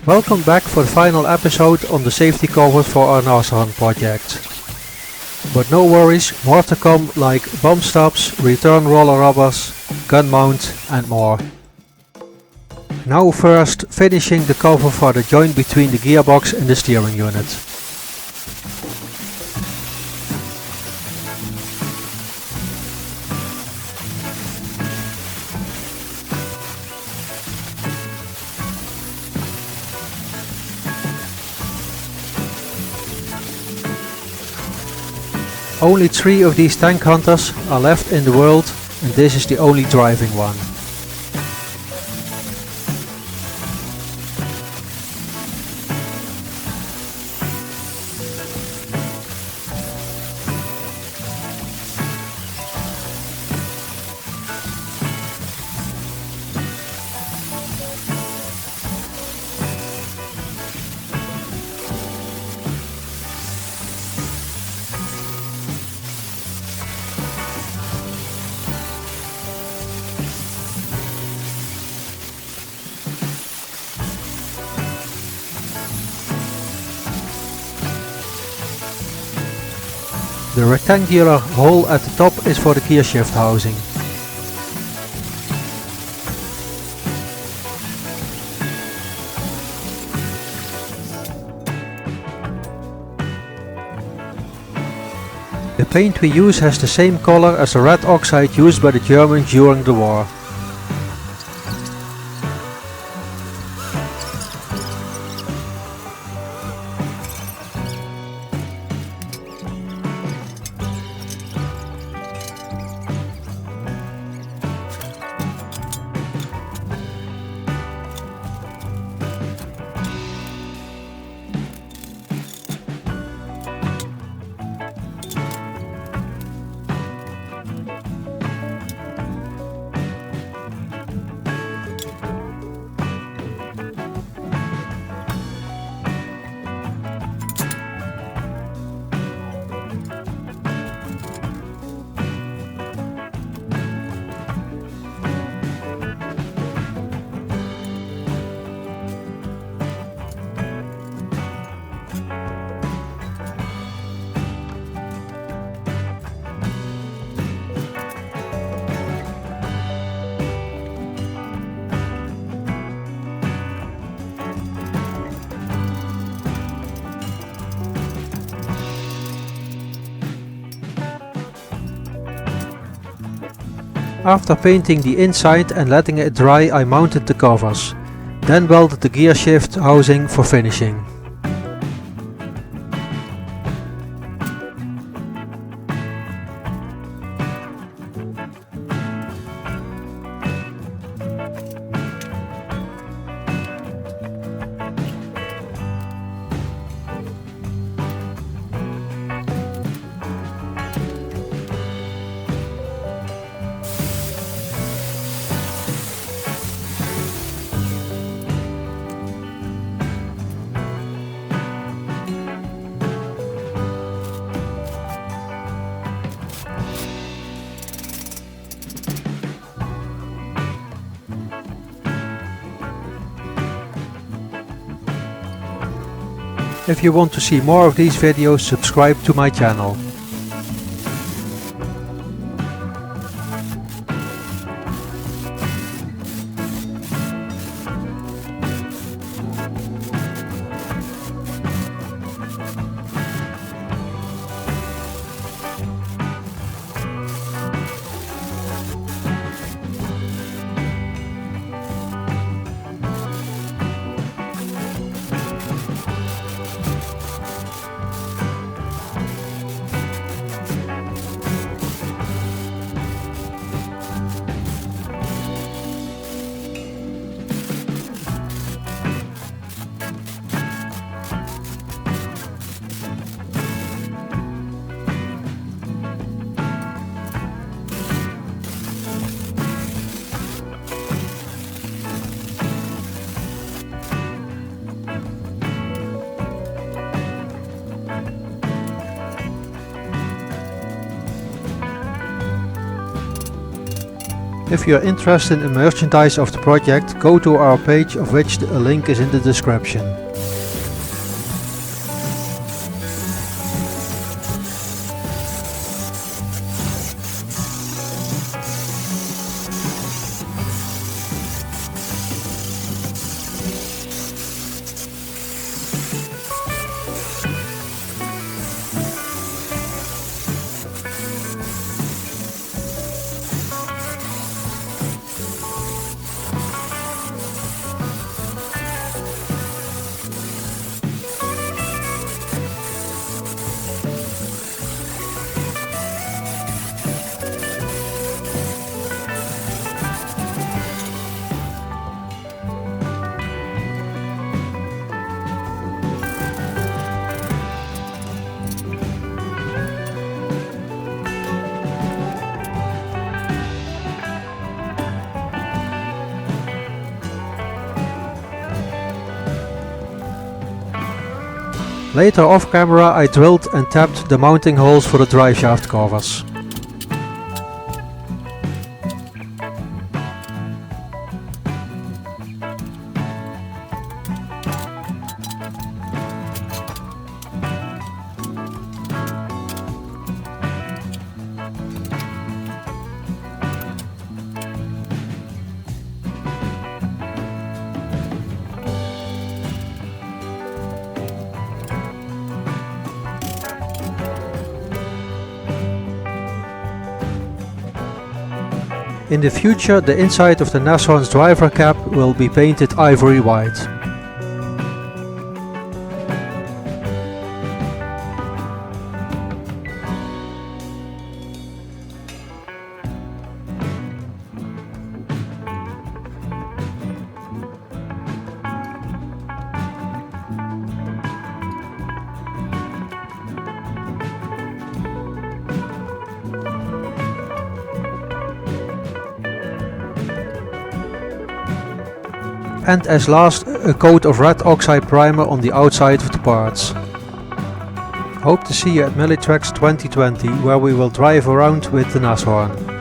Welcome back for the final episode on the safety cover for our NASA Hunt project. But no worries, more to come like bump stops, return roller rubbers, gun mount and more. Now first finishing the cover for the joint between the gearbox and the steering unit. Only 3 of these tank hunters are left in the world and this is the only driving one. The rectangular hole at the top is for the gear shift housing. The paint we use has the same color as the red oxide used by the Germans during the war. After painting the inside and letting it dry, I mounted the covers, then welded the gear shift housing for finishing. If you want to see more of these videos, subscribe to my channel. If you are interested in merchandise of the project, go to our page, of which a link is in the description. Later off camera I drilled and tapped the mounting holes for the driveshaft covers. In the future, the inside of the Nashorn's driver cab will be painted ivory white. And as last, a coat of red oxide primer on the outside of the parts. Hope to see you at Millitracks 2020, where we will drive around with the Nashorn.